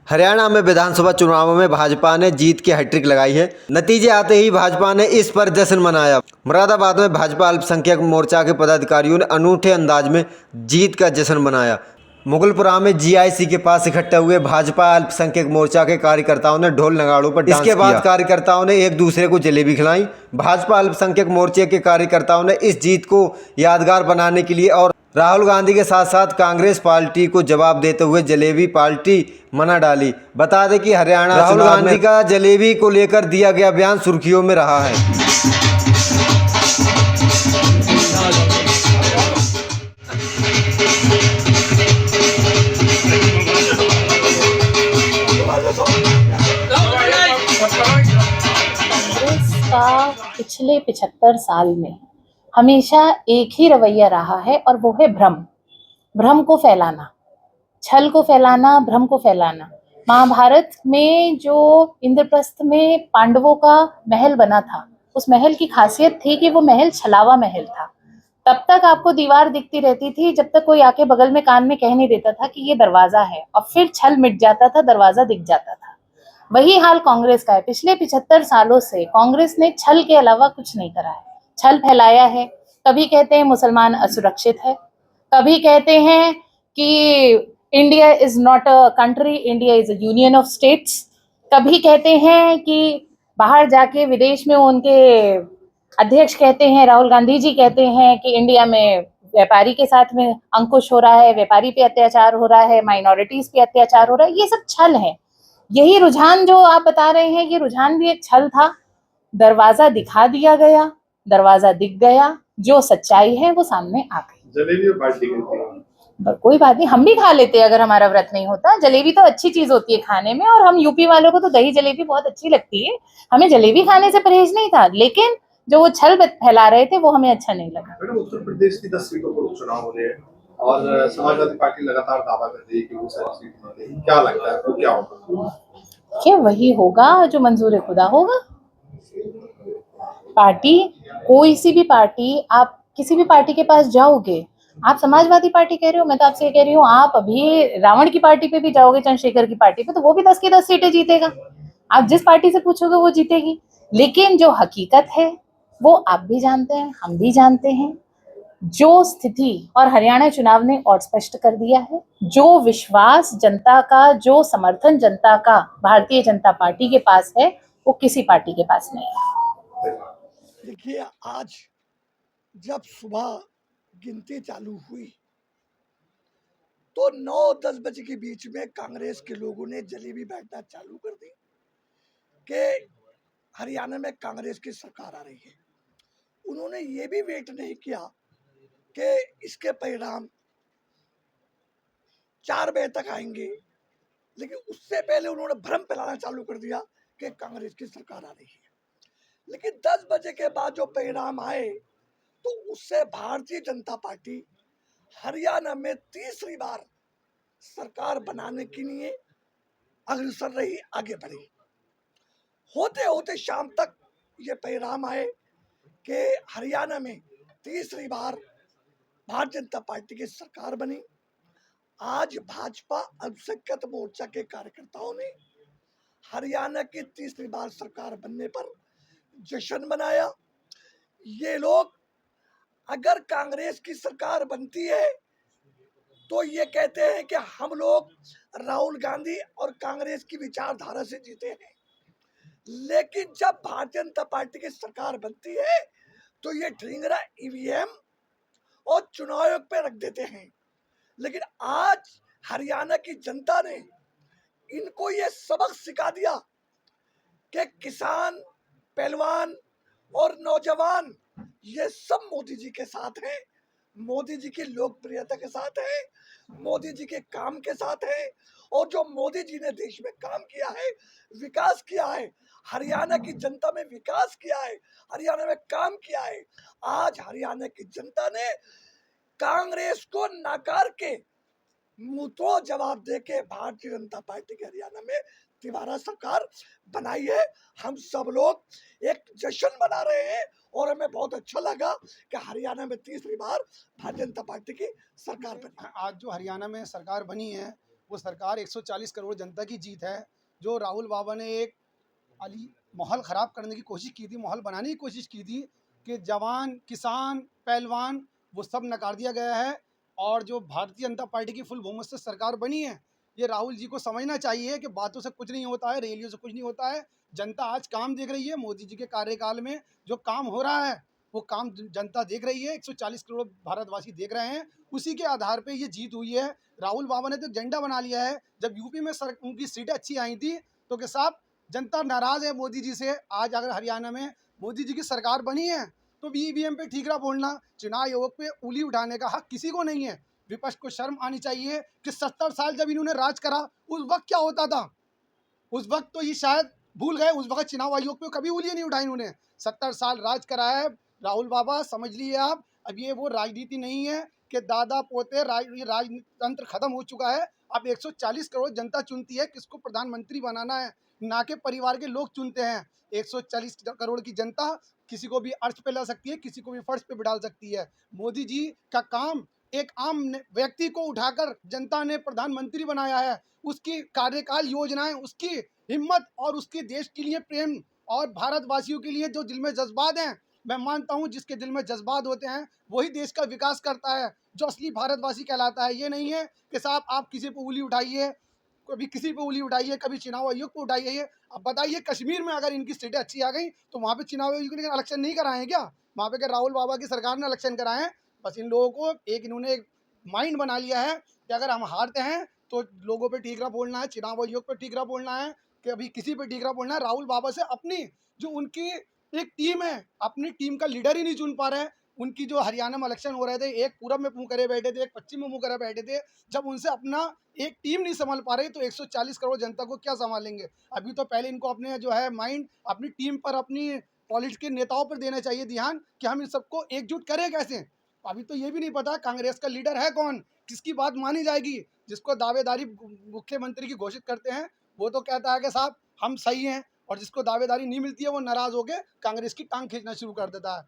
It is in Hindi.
हरियाणा में विधानसभा चुनावों में भाजपा ने जीत की हैट्रिक लगाई है। नतीजे आते ही भाजपा ने इस पर जश्न मनाया। मुरादाबाद में भाजपा अल्पसंख्यक मोर्चा के पदाधिकारियों ने अनूठे अंदाज में जीत का जश्न मनाया। मुगलपुरा में जीआईसी के पास इकट्ठे हुए भाजपा अल्पसंख्यक मोर्चा के कार्यकर्ताओं ने ढोल नगाड़ों पर डांस किया। इसके बाद कार्यकर्ताओं ने एक दूसरे को जलेबी खिलाई। भाजपा अल्पसंख्यक मोर्चे के कार्यकर्ताओं ने इस जीत को यादगार बनाने के लिए और राहुल गांधी के साथ साथ कांग्रेस पार्टी को जवाब देते हुए जलेबी पार्टी मना डाली। बता दें कि हरियाणा राहुल गांधी का जलेबी को लेकर दिया गया बयान सुर्खियों में रहा है। कांग्रेस का पिछले 75 साल में हमेशा एक ही रवैया रहा है और वो है भ्रम को फैलाना, छल को फैलाना, भ्रम को फैलाना। महाभारत में जो इंद्रप्रस्थ में पांडवों का महल बना था, उस महल की खासियत थी कि वो महल छलावा महल था। तब तक आपको दीवार दिखती रहती थी जब तक कोई आके बगल में कान में कह नहीं देता था कि ये दरवाजा है, और फिर छल मिट जाता था, दरवाजा दिख जाता था। वही हाल कांग्रेस का है। पिछले 75 सालों से कांग्रेस ने छल के अलावा कुछ नहीं करा है। छल फैलाया है। कभी कहते हैं मुसलमान असुरक्षित है, कभी कहते हैं कि India is not a country, India is a union of states. कभी कहते हैं कि बाहर जाके विदेश में उनके अध्यक्ष कहते हैं, राहुल गांधी जी कहते हैं कि इंडिया में व्यापारी के साथ में अंकुश हो रहा है, व्यापारी पे अत्याचार हो रहा है, माइनॉरिटीज पे अत्याचार हो रहा है। ये सब छल है। यही रुझान जो आप बता रहे हैं, ये रुझान भी एक छल था। दरवाजा दिखा दिया गया, दरवाजा दिख गया, जो सच्चाई है वो सामने आ गई। जलेबी और बाटी करती है। कोई बात नहीं, हम भी खा लेते हैं अगर हमारा व्रत नहीं होता। जलेबी तो अच्छी चीज होती है खाने में, और हम यूपी वालों को तो दही जलेबी बहुत अच्छी लगती है। हमें जलेबी खाने से परहेज नहीं था, लेकिन जो वो छल फैला रहे थे वो हमें अच्छा नहीं लगा। मैडम, उत्तर प्रदेश की 10 सीटों पर उपचुनाव हो रहे हैं और समाजवादी पार्टी लगातार दावा कर रही है कि वो सारी सीट जीतेगी। क्या लगता है, वो क्या होगा? क्या वही होगा जो मंजूर खुदा होगा। पार्टी, कोई सी भी पार्टी, आप किसी भी पार्टी के पास जाओगे, आप समाजवादी पार्टी कह रहे हो, मैं तो आपसे ये कह रही हूँ, आप अभी रावण की पार्टी पे भी जाओगे, चंद्रशेखर की पार्टी पे, तो वो भी 10 की 10 सीटें जीतेगा। आप जिस पार्टी से पूछोगे वो जीतेगी। लेकिन जो हकीकत है वो आप भी जानते हैं, हम भी जानते हैं। जो स्थिति और हरियाणा चुनाव ने और स्पष्ट कर दिया है, जो विश्वास जनता का, जो समर्थन जनता का भारतीय जनता पार्टी के पास है, वो किसी पार्टी के पास नहीं है। देखिए, आज जब सुबह गिनती चालू हुई तो 9-10 बजे के बीच में कांग्रेस के लोगों ने जलेबी बांटना चालू कर दी कि हरियाणा में कांग्रेस की सरकार आ रही है। उन्होंने ये भी वेट नहीं किया कि इसके परिणाम 4 बजे तक आएंगे, लेकिन उससे पहले उन्होंने भ्रम फैलाना चालू कर दिया कि कांग्रेस की सरकार आ रही है। लेकिन 10 बजे के बाद जो परिणाम आए तो उससे भारतीय जनता पार्टी हरियाणा में तीसरी बार सरकार बनाने के लिए अग्रसर रही, आगे बढ़ी। होते होते शाम तक ये परिणाम आए कि हरियाणा में तीसरी बार भारतीय जनता पार्टी की सरकार बनी। आज भाजपा अल्पसंख्यक मोर्चा के कार्यकर्ताओं ने हरियाणा की तीसरी बार सरकार बनने पर जश्न मनाया। ये लोग अगर कांग्रेस की सरकार बनती है तो ये कहते हैं कि हम लोग राहुल गांधी और कांग्रेस की विचारधारा से जीते हैं, लेकिन जब भारतीय जनता पार्टी की सरकार बनती है तो ये ढींगरा ईवीएम और चुनाव आयोग पे रख देते हैं। लेकिन आज हरियाणा की जनता ने इनको ये सबक सिखा दिया कि किसान, पहलवान और नौजवान ये सब मोदी जी के साथ हैं, मोदी जी की लोकप्रियता के साथ है, मोदी जी के काम के साथ है। और जो मोदी जी ने देश में काम किया है, विकास किया है, हरियाणा की जनता में विकास किया है, हरियाणा में काम किया है, आज हरियाणा की जनता ने कांग्रेस को नकार के मुंहतोड़ जवाब देके भारतीय जनता पार्टी के हरियाणा में तिवारा सरकार बनाई है। हम सब लोग एक जश्न मना रहे हैं और हमें बहुत अच्छा लगा कि हरियाणा में तीसरी बार भारतीय जनता पार्टी की सरकार बनी। आज जो हरियाणा में सरकार बनी है वो सरकार 140 करोड़ जनता की जीत है। जो राहुल बाबा ने एक अली माहौल ख़राब करने की कोशिश की थी, माहौल बनाने की कोशिश की थी कि जवान, किसान, पहलवान वो सब नकार दिया गया है। और जो भारतीय जनता पार्टी की फुल बहुमत से सरकार बनी है, ये राहुल जी को समझना चाहिए कि बातों से कुछ नहीं होता है, रैलियों से कुछ नहीं होता है। जनता आज काम देख रही है। मोदी जी के कार्यकाल में जो काम हो रहा है वो काम जनता देख रही है। 140 करोड़ भारतवासी देख रहे हैं। उसी के आधार पे ये जीत हुई है। राहुल बाबा ने तो एजेंडा बना लिया है। जब यूपी में उनकी सीटें अच्छी आई थी तो कि साहब जनता नाराज़ है मोदी जी से। आज अगर हरियाणा में मोदी जी की सरकार बनी है तो ईवीएम पे ठीकरा बोलना, चुनाव आयोग पे उंगली उठाने का हक किसी को नहीं है। विपक्ष को शर्म आनी चाहिए कि 70 साल जब इन्होंने राज करा उस वक्त क्या होता था। उस वक्त तो ये शायद भूल गए। उस वक्त चुनाव आयोग पे कभी उंगली नहीं उठाई उन्होंने। 70 साल राज करा है राहुल बाबा, समझ लिए आप। अब ये वो राजनीति नहीं है कि दादा पोते ये राजतंत्र खत्म हो चुका है। अब 140 करोड़ जनता चुनती है किसको प्रधानमंत्री बनाना है, ना के परिवार के लोग चुनते हैं। 140 करोड़ की जनता किसी को भी अर्श पे ला सकती है, किसी को भी फर्श पे बिठा सकती है। मोदी जी का काम एक आम व्यक्ति को उठाकर जनता ने प्रधानमंत्री बनाया है। उसकी कार्यकाल योजनाएं, उसकी हिम्मत और उसके देश के लिए प्रेम और भारतवासियों के लिए जो दिल में जज्बात हैं, मैं मानता हूं जिसके दिल में जज्बात होते हैं वही देश का विकास करता है, जो असली भारतवासी कहलाता है। ये नहीं है कि साहब आप किसी पे उंगली उठाइए, कभी किसी पे उंगली उठाइए, कभी चुनाव आयोग पे उठाइए। अब बताइए कश्मीर में अगर इनकी सीटें अच्छी आ गई तो वहाँ पे चुनाव आयोग ने इलेक्शन नहीं कराए हैं क्या? वहाँ पे क्या राहुल बाबा की सरकार ने इलेक्शन कराए हैं? बस इन लोगों को इन्होंने एक माइंड बना लिया है कि अगर हम हारते हैं तो लोगों पे ठीकरा बोलना है, चुनाव आयोग पे ठीकरा बोलना है, कि अभी किसी पे ठीकरा बोलना है। राहुल बाबा से अपनी जो उनकी एक टीम है, अपनी टीम का लीडर ही नहीं चुन पा रहे हैं। उनकी जो हरियाणा में इलेक्शन हो रहे थे, एक पूरब में मुँह करे बैठे थे, एक पश्चिम में मुँह करे बैठे थे। जब उनसे अपना एक टीम नहीं संभाल पा रही तो 140 करोड़ जनता को क्या संभालेंगे? अभी तो पहले इनको अपने जो है माइंड अपनी टीम पर, अपनी पॉलिटिक्स के नेताओं पर देना चाहिए ध्यान कि हम इन सबको एकजुट करें कैसे। अभी तो ये भी नहीं पता कांग्रेस का लीडर है कौन, किसकी बात मानी जाएगी। जिसको दावेदारी मुख्यमंत्री की घोषित करते हैं वो तो कहता है कि साहब हम सही हैं, और जिसको दावेदारी नहीं मिलती है वो नाराज़ होकर कांग्रेस की टांग खींचना शुरू कर देता है।